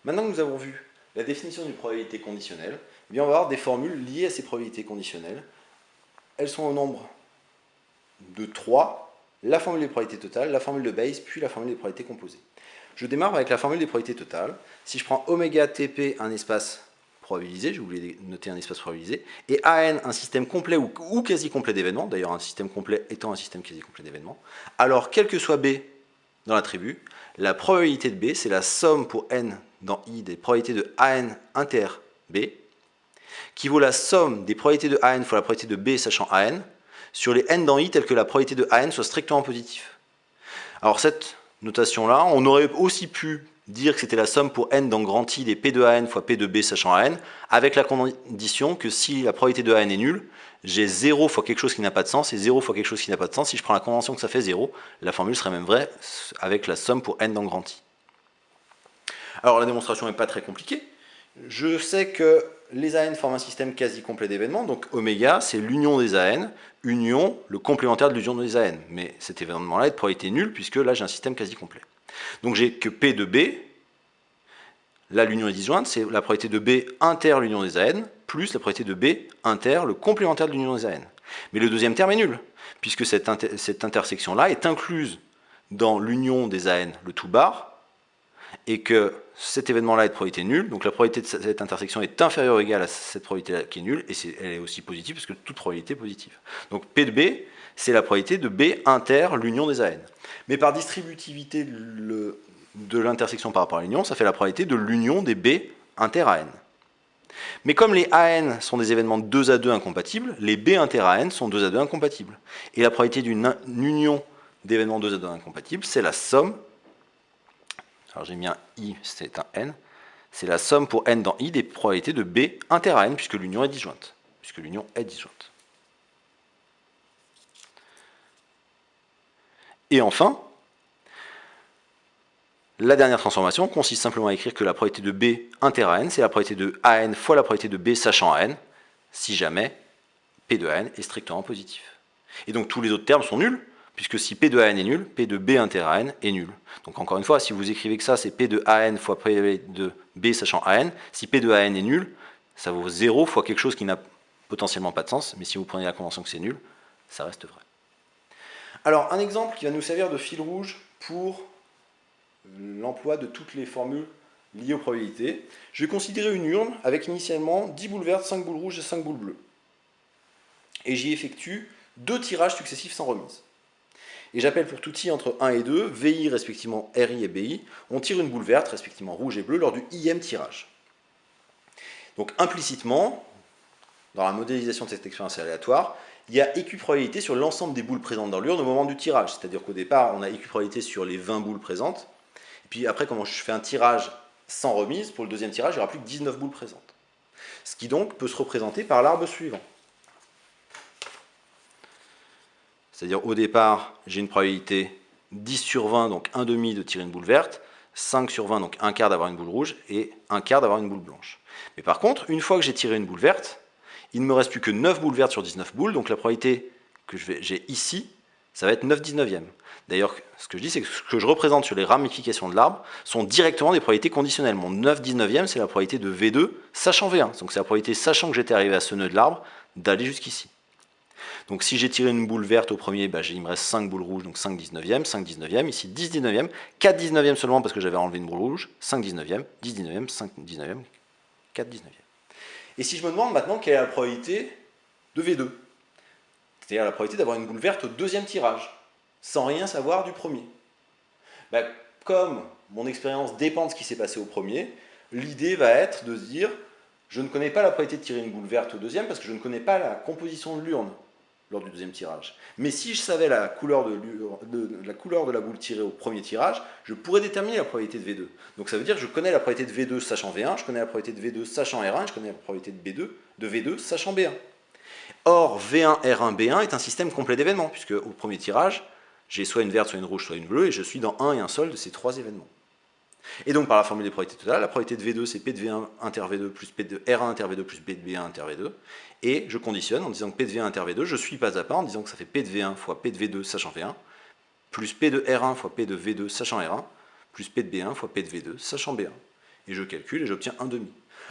Maintenant que nous avons vu la définition d'une probabilité conditionnelle, eh bien on va avoir des formules liées à ces probabilités conditionnelles. Elles sont au nombre de 3, la formule des probabilités totales, la formule de Bayes, puis la formule des probabilités composées. Je démarre avec la formule des probabilités totales. Si je prends oméga TP un espace probabilisé, je voulais noter un espace probabilisé, et AN un système complet ou quasi complet d'événements, d'ailleurs un système complet étant un système quasi complet d'événements, alors quel que soit B dans l'attribut, la probabilité de B, c'est la somme pour N dans I des probabilités de AN inter B, qui vaut la somme des probabilités de AN fois la probabilité de B sachant AN, sur les N dans I telles que la probabilité de AN soit strictement positif. Alors cette notation-là, on aurait aussi pu dire que c'était la somme pour N dans grand I des P de AN fois P de B sachant AN, avec la condition que si la probabilité de AN est nulle, j'ai 0 fois quelque chose qui n'a pas de sens, et 0 fois quelque chose qui n'a pas de sens, si je prends la convention que ça fait 0, la formule serait même vraie avec la somme pour N dans grand I. Alors la démonstration n'est pas très compliquée. Je sais que les AN forment un système quasi complet d'événements, donc oméga, c'est l'union des AN, union, le complémentaire de l'union des AN. Mais cet événement-là est de probabilité nulle, puisque là j'ai un système quasi complet. Donc j'ai que P de B, là l'union est disjointe, c'est la probabilité de B inter l'union des AN, plus la probabilité de B inter le complémentaire de l'union des AN. Mais le deuxième terme est nul, puisque cette intersection-là est incluse dans l'union des AN, le tout bar, et que cet événement-là est de probabilité nulle, donc la probabilité de cette intersection est inférieure ou égale à cette probabilité qui est nulle, et elle est aussi positive, parce que toute probabilité est positive. Donc P de B, c'est la probabilité de B inter l'union des AN. Mais par distributivité de l'intersection par rapport à l'union, ça fait la probabilité de l'union des B inter AN. Mais comme les AN sont des événements 2 à 2 incompatibles, les B inter AN sont 2 à 2 incompatibles. Et la probabilité d'une union d'événements 2 à 2 incompatibles, c'est la somme, alors j'ai mis un I, c'est un N, c'est la somme pour N dans I des probabilités de B inter à N, puisque l'union est disjointe. Et enfin, la dernière transformation consiste simplement à écrire que la probabilité de B inter à N, c'est la probabilité de AN fois la probabilité de B sachant AN, si jamais P de AN est strictement positif. Et donc tous les autres termes sont nuls, puisque si P de AN est nul, P de B inter AN est nul. Donc encore une fois, si vous écrivez que ça, c'est P de AN fois P de B sachant AN, si P de AN est nul, ça vaut 0 fois quelque chose qui n'a potentiellement pas de sens, mais si vous prenez la convention que c'est nul, ça reste vrai. Alors un exemple qui va nous servir de fil rouge pour l'emploi de toutes les formules liées aux probabilités. Je vais considérer une urne avec initialement 10 boules vertes, 5 boules rouges et 5 boules bleues. Et j'y effectue 2 tirages successifs sans remise. Et j'appelle pour tout i entre 1 et 2, VI respectivement RI et BI, on tire une boule verte respectivement rouge et bleu lors du ième tirage. Donc implicitement, dans la modélisation de cette expérience aléatoire, il y a équiprobabilité sur l'ensemble des boules présentes dans l'urne au moment du tirage. C'est-à-dire qu'au départ, on a équiprobabilité sur les 20 boules présentes. Et puis après, quand je fais un tirage sans remise, pour le deuxième tirage, il n'y aura plus que 19 boules présentes. Ce qui donc peut se représenter par l'arbre suivant. C'est-à-dire au départ, j'ai une probabilité 10 sur 20, donc 1 demi de tirer une boule verte, 5 sur 20, donc 1 quart d'avoir une boule rouge, et 1 quart d'avoir une boule blanche. Mais par contre, une fois que j'ai tiré une boule verte, il ne me reste plus que 9 boules vertes sur 19 boules, donc la probabilité que j'ai ici, ça va être 9 19e. D'ailleurs, ce que je dis, c'est que ce que je représente sur les ramifications de l'arbre sont directement des probabilités conditionnelles. Mon 9 19e, c'est la probabilité de V2 sachant V1. Donc c'est la probabilité sachant que j'étais arrivé à ce nœud de l'arbre d'aller jusqu'ici. Donc si j'ai tiré une boule verte au premier, il me reste 5 boules rouges, donc 5 19e, 5 19e, ici 10 19e, 4 19e seulement parce que j'avais enlevé une boule rouge, 5 19e, 10 19e, 5 19e, 4 19e. Et si je me demande maintenant quelle est la probabilité de V2, c'est-à-dire la probabilité d'avoir une boule verte au deuxième tirage, sans rien savoir du premier. Comme mon expérience dépend de ce qui s'est passé au premier, l'idée va être de se dire, je ne connais pas la probabilité de tirer une boule verte au deuxième parce que je ne connais pas la composition de l'urne lors du deuxième tirage. Mais si je savais la couleur de la boule tirée au premier tirage, je pourrais déterminer la probabilité de V2. Donc ça veut dire que je connais la probabilité de V2 sachant V1, je connais la probabilité de V2 sachant R1, et je connais la probabilité de V2 sachant B1. Or, V1, R1, B1 est un système complet d'événements, puisque au premier tirage, j'ai soit une verte, soit une rouge, soit une bleue, et je suis dans un et un seul de ces trois événements. Et donc, par la formule des probabilités totales, la probabilité de V2, c'est P de V1 inter V2 plus P de R1 inter V2 plus P de B1 inter V2. Et je conditionne en disant que P de V1 inter V2, je suis pas à pas en disant que ça fait P de V1 fois P de V2 sachant V1, plus P de R1 fois P de V2 sachant R1, plus P de B1 fois P de V2 sachant B1. et je calcule et j'obtiens 1/2.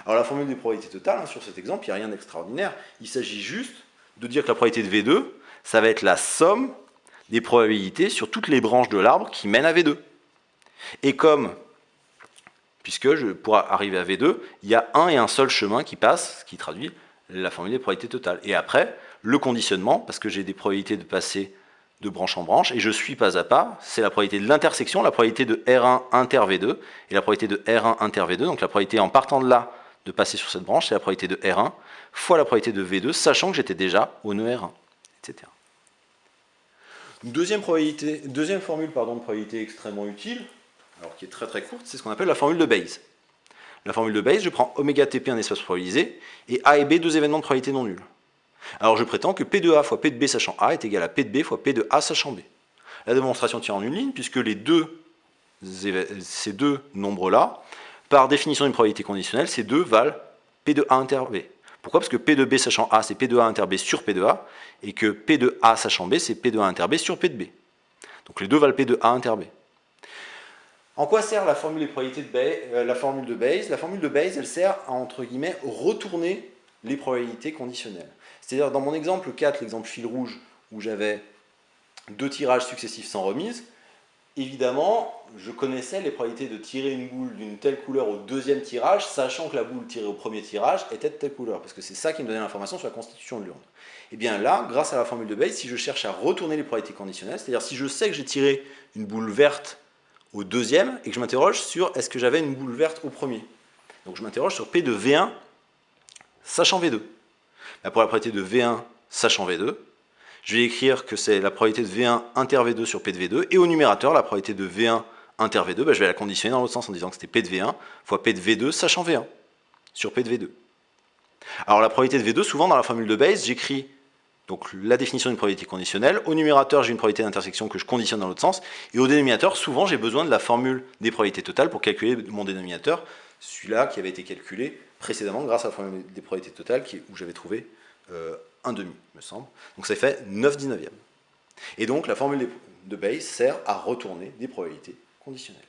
Alors la formule des probabilités totales, hein, sur cet exemple, il n'y a rien d'extraordinaire. Il s'agit juste de dire que la probabilité de V2, ça va être la somme des probabilités sur toutes les branches de l'arbre qui mènent à V2. Et comme, puisque pour arriver à V2, il y a un et un seul chemin qui passe, ce qui traduit la formule des probabilités totales. Et après, le conditionnement, parce que j'ai des probabilités de passer de branche en branche, et je suis pas à pas, c'est la probabilité de l'intersection, la probabilité de R1 inter V2, et la probabilité de R1 inter V2, donc la probabilité en partant de là, de passer sur cette branche, c'est la probabilité de R1, fois la probabilité de V2, sachant que j'étais déjà au nœud R1, etc. Deuxième formule de probabilité extrêmement utile, alors qui est très très courte, c'est ce qu'on appelle la formule de Bayes. La formule de Bayes, je prends oméga TP, un espace probabilisé, et A et B, deux événements de probabilité non nulle. Alors je prétends que P de A fois P de B sachant A est égal à P de B fois P de A sachant B. La démonstration tient en une ligne, puisque ces deux nombres-là, par définition d'une probabilité conditionnelle, ces deux valent P de A inter B. Pourquoi? Parce que P de B sachant A, c'est P de A inter B sur P de A, et que P de A sachant B, c'est P de A inter B sur P de B. Donc les deux valent P de A inter B. En quoi sert la formule des probabilités de Bayes, la formule de Bayes? La formule de Bayes, elle sert à, entre guillemets, retourner les probabilités conditionnelles. C'est-à-dire, dans mon exemple 4, l'exemple fil rouge, où j'avais deux tirages successifs sans remise, évidemment, je connaissais les probabilités de tirer une boule d'une telle couleur au deuxième tirage, sachant que la boule tirée au premier tirage était de telle couleur, parce que c'est ça qui me donnait l'information sur la constitution de l'urne. Et bien là, grâce à la formule de Bayes, si je cherche à retourner les probabilités conditionnelles, c'est-à-dire si je sais que j'ai tiré une boule verte au deuxième, et que je m'interroge sur est-ce que j'avais une boule verte au premier. Donc je m'interroge sur P de V1, sachant V2. Là, pour la probabilité de V1, sachant V2, je vais écrire que c'est la probabilité de V1 inter V2 sur P de V2, et au numérateur, la probabilité de V1 inter V2, je vais la conditionner dans l'autre sens en disant que c'était P de V1 fois P de V2 sachant V1 sur P de V2. Alors la probabilité de V2, souvent dans la formule de Bayes, j'écris donc la définition d'une probabilité conditionnelle. Au numérateur, j'ai une probabilité d'intersection que je conditionne dans l'autre sens. Et au dénominateur, souvent, j'ai besoin de la formule des probabilités totales pour calculer mon dénominateur, celui-là qui avait été calculé précédemment grâce à la formule des probabilités totales où j'avais trouvé 1/2, me semble. Donc ça fait 9/19. Et donc la formule de Bayes sert à retourner des probabilités conditionnelles.